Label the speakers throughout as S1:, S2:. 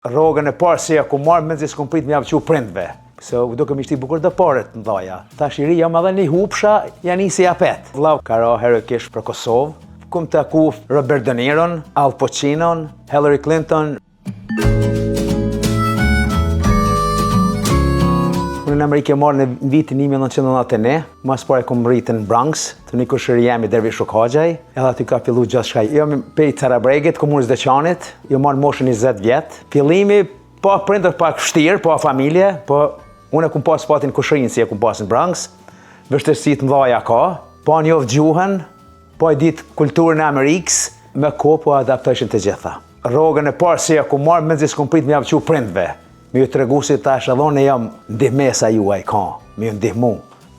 S1: Rrogën e parë si ku marrë me s'kom prit me javë prindve. Se duke më ishti bukur dhe paret në dhaja. Tash i ri jam edhe një hupsha, janë nisi apet. Vllav ka ra herë kish për Kosovë. Kum të taku Robert De Niron, Al Pacino, Hillary Clinton. Unë në Amerikë marrë në vitin 1991, mas pare kom rritë në Bronx, të një kushëri jemi Dervish Hoxhaj, edhe aty ka fillu gjithë shkaj. Jam pej Carabregit, komunës Deçanit, jo marrë moshën 20 vjetë. Fillimi, po prindër pak vështirë, po familje, po unë e kum pas fatin kushërinë si e kum pas në Bronx, vështirësitë mëdha ka, po njoh gjuhën, po e ditë kulturën e Amerikës, me kohë po adaptoheshin të gjitha. Rrogën e parë si e kum marrë me s'kom prit me javë prindve. Me ju të regu si tash edhe unë jam ndihmesa juaj ka, me ju ndihmu,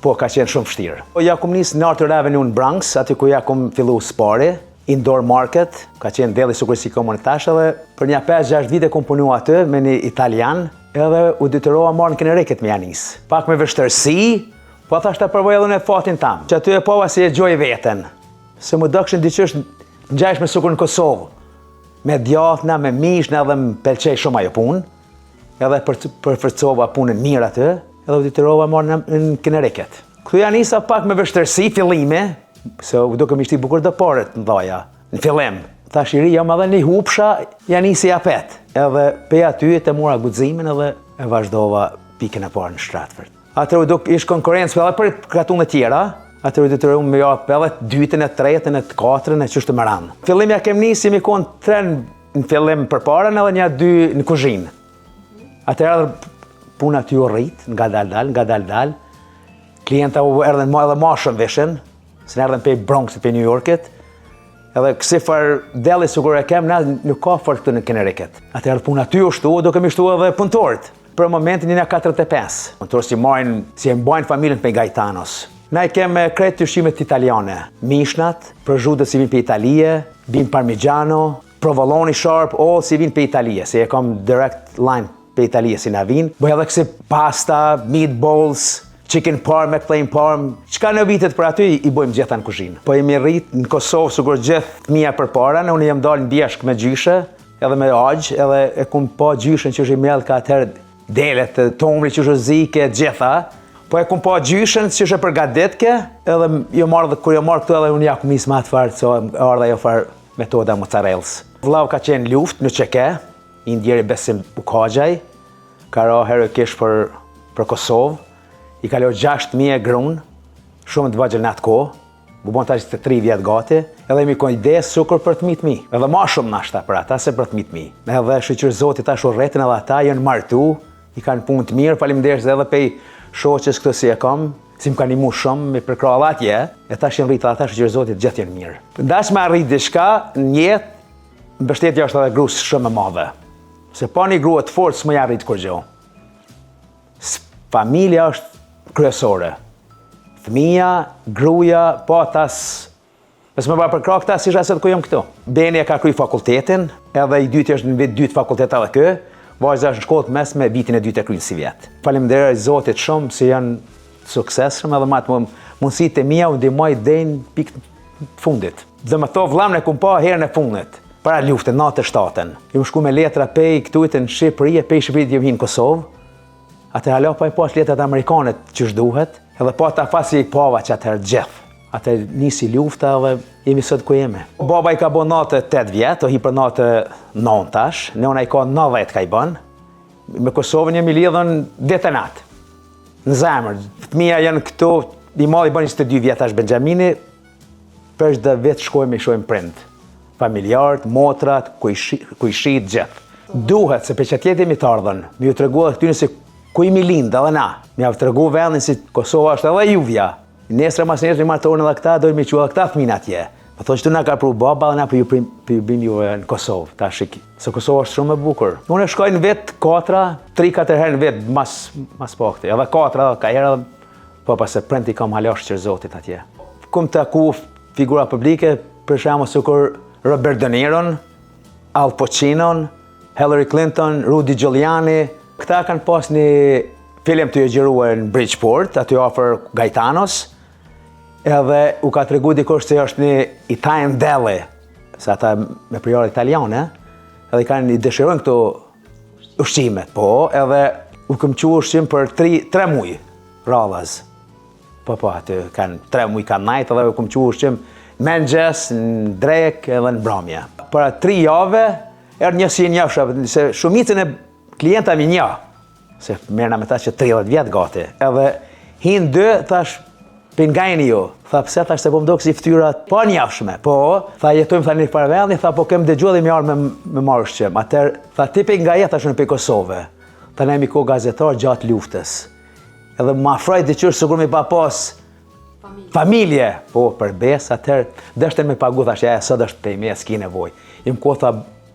S1: po ka qenë shumë vështirë. Ja kum nisë në Arthur Avenue në Bronx, aty ku ja kum fillu spari, Indoor Market, ka qenë deli sukursi komunitash edhe për një 5-6 vite kum punu aty me një italian, edhe u detyrova marrë në Kineriket me janis. Pak me vështërsi, po thash ta përvoj edhe në fatin tam, që aty e pova si e gjoj veten, se më dëkshin diqysh ngjajsh me sukur në Kosovë, me djathna, me mishna edhe më pëlqej shumë ajo punë. Edhe përforcova punën mirë aty, edhe u detyrova marrë në Kineriket. Këtu ja nisa pak me vështërsi fillime, se duke më ishti bukur dhe paret në dhaja, në fillim. Tash i ri jam edhe një hupsha, ja nisi apet. Edhe pe aty të mora guximin edhe e vazhdova pikën e parë në Stratford. Atëherë duke ish konkurrencë edhe për kratun e tjera, atëherë detyrova me jap edhe dytën, e tretën, e katërën, e çështë më radh. Fillim ja kem nisi me kon 3 në fillim përpara edhe një 2 në kuzhinë. Atëherë puna ty u rrit, nga dal. Klienta u erdhen edhe ma shumë vishin, se në erdhen pej Bronxit, pej New Yorkit, edhe kësi farë deli sukur e kem, na nuk ka fort këtu në Kineriket. Atëherë puna ty u shtu, duke mi shtu edhe punëtorët. Për momentin një 45. Punëtorë si e mbajnë familjen pej Gajtanos. Na i kem krejt të ushqimet italiane, mishnat, prosciutto si vinë pej Italie, bim parmigiano, provoloni sharp, all si vinë pej Italie, se e kam direct line për Italia si na vinë. Bëj edhe kësi pasta, meatballs, chicken parm, McFlame parm. Çka në vitet për aty i bëjmë gjitha në kuzhinë. Po jemi rrit në Kosovë sukur gjithë mija përpara, unë jam dalë në bjeshk me gjyshe, edhe me agj, edhe e kum pa gjyshen që është i mjellë ka atëherë delet, tomri që është zike, gjitha. Po e kum pa gjyshen që është e përgatitke, edhe kur jo marrë këtu edhe unë ja kum nisë ma të farë, so ardha jo farë metoda mozzarells. Vllav ka qenë luftë në Çeke, i ndjeri Besim Hoxhaj, ka ra herë kish për Kosovë, i kaloi 6.000 grunë, shumë të vogël në atë kohë, bu bon tash të 3 vjetë gati, edhe mi kon ide sukur për të mitë mi, edhe ma shumë nashta për ata se për të mitë mi. Edhe shqyqër Zotit tash u rretin edhe ata janë martu, i kanë punë të mirë, faleminderit edhe pej shoqës këtë si e kam, si më kanë imu shumë me përkralla atje, e tash janë rritë ata shqyqër Zotit gjithë janë mirë. Dash me arrit diçka, në jetë, mbështetja është edhe grus shumë e madhe. Se pa një grua të fortë s'më jarrit kur gjo. Familja është kryesore. Fëmija, gruja, po tas... Nësë më bërë përkra këta, si shasët ku jam këtu. Beni e ka kry fakultetin, edhe i dyti është në vit 2 fakultet edhe kë, vazhda është në shkollët mesme, vitin e 2 e krynë si vjetë. Faleminderit Zotit shumë, si janë suksesshëm edhe matë mundësit e mija u ndihmoj deri në pikë fundit. Dhe më thov vllamën e kum pa herën e fundit. Para luftën, 97-ën. Ju shku me letra pej këtujtë në Shqipëri, pej Shqipërit ju hinë Kosovë. Atë halo pa i pas letrat amerikanet që shduhet, edhe pa ta fasi i pava që atëherë gjithë. Atë nisi lufta dhe jemi sot ku jemi. Baba i ka bo 98 vjetë, o hi për 99 tash, nëna i ka 90 ka i bën. Me Kosovën jemi lidhën ditë e natë. Në zemër, fëmija janë këtu, i madh i bën 22 vjetë tash Benjamini, për çdo vit shkojmë i shohim prind. Familjarët, motrat, kujshit, gjithë. Duhet, se për që tjetë jemi të ardhën, mi ju të regu edhe këtyne se ku imi lindë edhe na. Mi javë të regu vendin si Kosova është edhe juvja. Nesër mas nesër i martorin edhe këta, dojnë mi që edhe këta fëmin atje. Po thonë që tu na ka pru baba dhe na për ju bim juve në Kosovë, ta shiki. Se Kosova është shumë e bukur. Unë e shkoj në vetë 3-4 herë në vetë, mas pakti. Edhe 4, edhe ka herë edhe, po pas se prenti kam halash që Zotit atje. Kum të ku figura publike, për shembull sikur Robert De Niron, Al Pacino, Hillary Clinton, Rudy Giuliani. Këta kanë pas një film të gjëruar në Bridgeport, aty afër Gajtanos, edhe u ka tregu dikush se është një Italian deli, se ata me priorit italiane, edhe i dëshirojnë këto ushqimet, po, edhe u këm qu ushqim për 3 muj, rallaz. Po, aty kanë 3 muj kanë najt, edhe u këm qu ushqim mëngjes, në drek, edhe në bromja. Para 3 jave, erë një si një, se shumicën e klienta mi një, se mërna me ta që 30 vjetë gati, edhe hinë 2, thash, pingajni ju, tha pse thash se po më do kësi ftyrat pa njafshme, po, tha jetojmë tha një parvendi, tha po kem dëgju dhe mi arë me marrë ushqim, atër, tha ti pingaje, thash në për Kosove, tha ne mi ko gazetar gjatë luftës, edhe ma afroj diqysh sigur mi pa pas familje, po, për bes, atër, dështen me pagu, thash, ja, sot është pej me, s'ki nevoj, im ko, tha,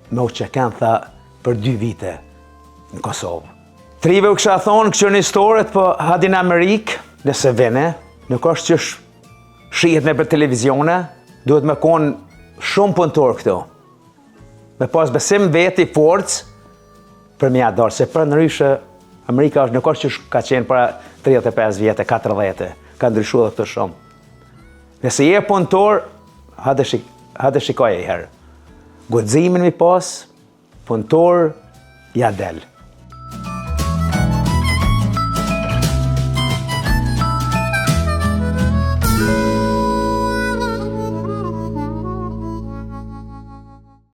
S1: me u qeken, tha, për 2 vite në Kosovë. Trive u kësha thonë, kështë një historit, po, hadin Amerikë, nëse vene, nuk është që shihet me për televizione, duhet me konë shumë punëtor këtu. Me pas besim veti forcë për mi adarë, se për ndryshë Amerika është nuk është që ka qenë para 35 vjetë, 40, ka ndryshu dhe këtë shumë. Nëse je punëtor, hade shikoj e herë. Guximin mi pas, punëtor, ja del.